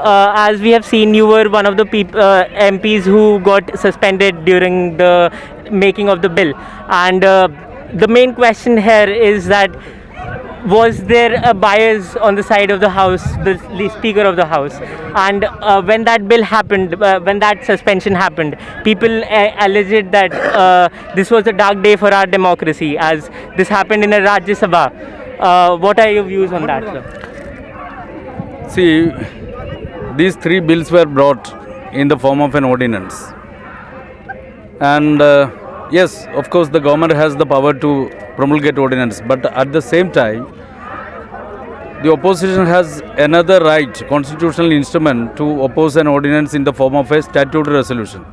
as we have seen, you were one of the MPs who got suspended during the making of the bill. And the main question here is that, was there a bias on the side of the House, the Speaker of the House? And when that bill happened, when that suspension happened, people alleged that this was a dark day for our democracy, as this happened in a Rajya Sabha. What are your views on that, sir? See, these three bills were brought in the form of an ordinance. And yes, of course, the government has the power to promulgate ordinance, but at the same time, the opposition has another right, constitutional instrument, to oppose an ordinance in the form of a statutory resolution.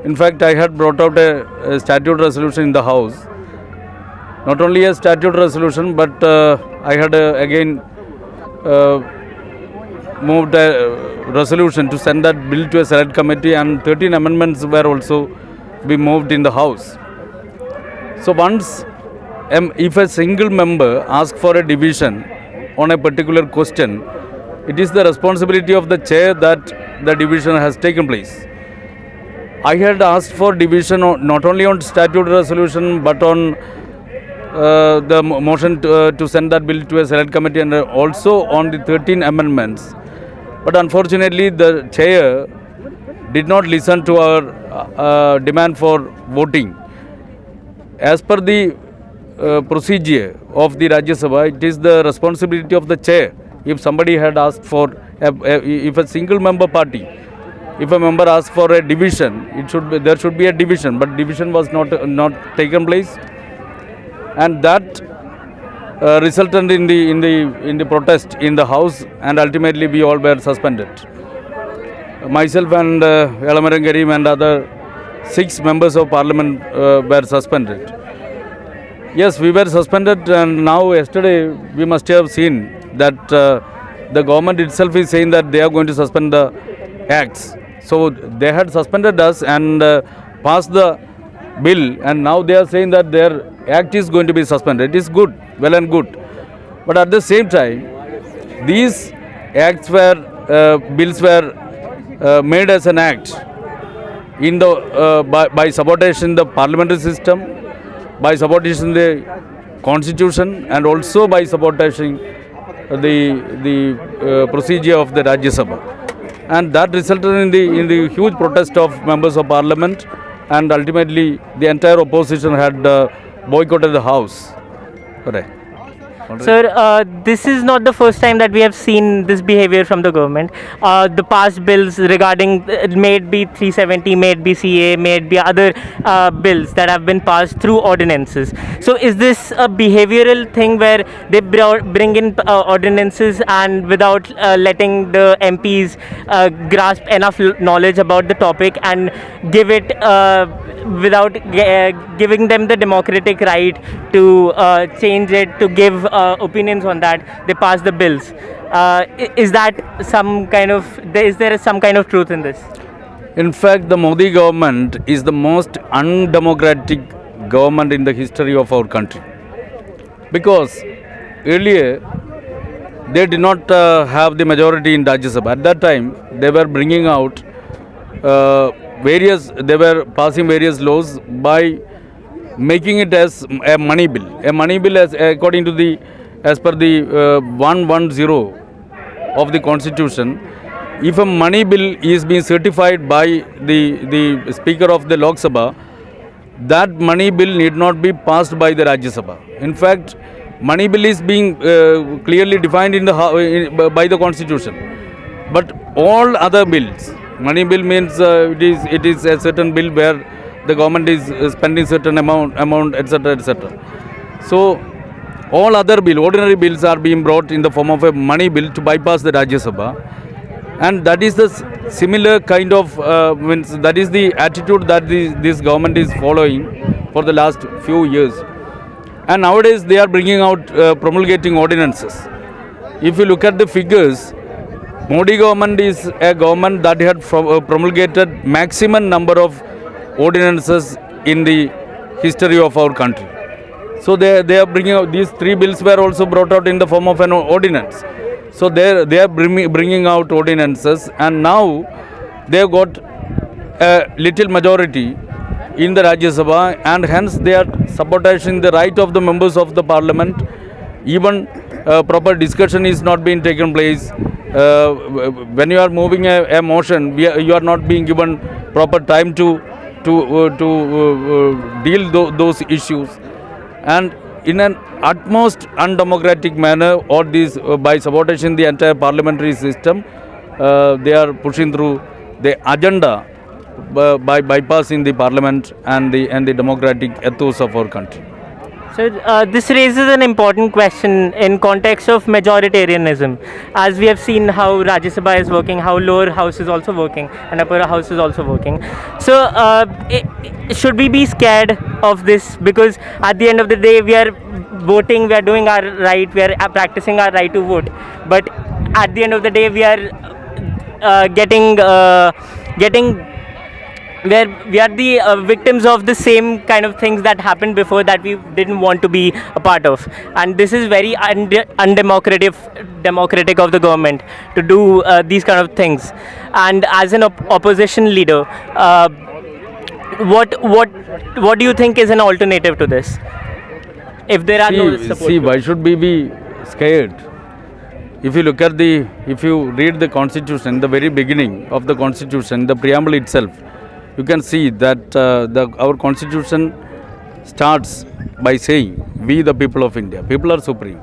In fact, I had brought out a statutory resolution in the House. Not only a statutory resolution, but I had again moved a resolution to send that bill to a select committee, and 13 amendments were also be moved in the House. So once, if a single member asks for a division on a particular question, it is the responsibility of the chair that the division has taken place. I had asked for division not only on statutory resolution, but on the motion to send that bill to a select committee, and also on the 13 amendments. But unfortunately, the chair did not listen to our demand for voting. As per the procedure of the Rajya Sabha, it is the responsibility of the chair. If somebody had asked for, if a single member party, if a member asks for a division, there should be a division, but division was not taken place, and that resulted in the protest in the House, and ultimately we all were suspended. Myself and Elamaran Karim and other 6 members of Parliament were suspended. Yes, we were suspended, and now yesterday we must have seen that the government itself is saying that they are going to suspend the acts. So they had suspended us and passed the bill, and now they are saying that their act is going to be suspended. It is good, well and good. But at the same time, these acts bills were made as an act in the by sabotaging the parliamentary system, by sabotaging the constitution, and also by sabotaging the procedure of the Rajya Sabha, and that resulted in the huge protest of members of parliament, and ultimately the entire opposition had boycotted the House. Correct. Sir, this is not the first time that we have seen this behavior from the government. The past bills regarding, may it be 370, may it be CA, may it be other bills that have been passed through ordinances. So is this a behavioral thing where they bring in ordinances and without letting the MPs grasp enough knowledge about the topic and give it without giving them the democratic right to change it, to give opinions on that, they pass the bills? Is there some kind of truth in this? In fact, the Modi government is the most undemocratic government in the history of our country, because earlier they did not have the majority in Rajya Sabha. At that time, they were bringing out they were passing various laws by making it as a money bill. A money bill, as per the 110 of the Constitution, if a money bill is being certified by the Speaker of the Lok Sabha, that money bill need not be passed by the Rajya Sabha. In fact, money bill is being clearly defined by the Constitution. But all other bills, money bill means it is a certain bill where the government is spending certain amount, etc., etc. So all other ordinary bills are being brought in the form of a money bill to bypass the Rajya Sabha, and that is the similar kind of that is the attitude that this government is following for the last few years. And nowadays they are bringing out promulgating ordinances. If you look at the figures, Modi government is a government that had promulgated maximum number of ordinances in the history of our country. So they are bringing out these 3 bills were also brought out in the form of an ordinance. So they are bringing out ordinances, and now they have got a little majority in the Rajya Sabha, and hence they are sabotaging the right of the members of the parliament. Even proper discussion is not being taken place. When you are moving a motion, you are not being given proper time to deal those issues, and in an utmost undemocratic manner, or this by sabotaging the entire parliamentary system, they are pushing through the agenda by bypassing the parliament and the democratic ethos of our country. So this raises an important question in context of majoritarianism, as we have seen how Rajya Sabha is working, how lower house is also working, and upper house is also working. So should we be scared of this? Because at the end of the day, we are voting, we are doing our right, we are practicing our right to vote. But at the end of the day, we are getting where we are the victims of the same kind of things that happened before that we didn't want to be a part of, and this is very undemocratic of the government to do these kind of things. And as an opposition leader, what do you think is an alternative to this if there are no support? See, why should we be scared? If you look at if you read the constitution, the very beginning of the constitution, the preamble itself, you can see that our constitution starts by saying, we the people of India, people are supreme.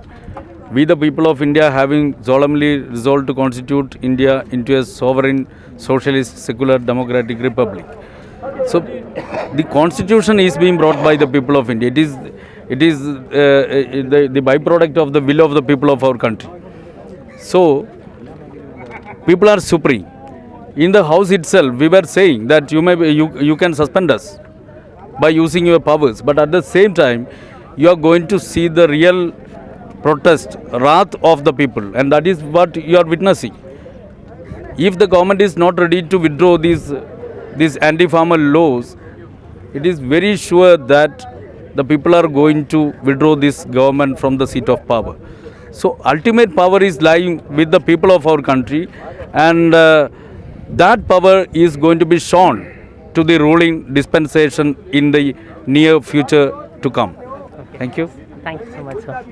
We the people of India, having solemnly resolved to constitute India into a sovereign, socialist, secular, democratic republic. So the constitution is being brought by the people of India. It is the byproduct of the will of the people of our country. So people are supreme. In the house itself, we were saying that you can suspend us by using your powers, but at the same time, you are going to see the real protest, wrath of the people, and that is what you are witnessing. If the government is not ready to withdraw these anti-farmer laws, it is very sure that the people are going to withdraw this government from the seat of power. So ultimate power is lying with the people of our country, and that power is going to be shown to the ruling dispensation in the near future to come. Thank you. Thank you so much, sir.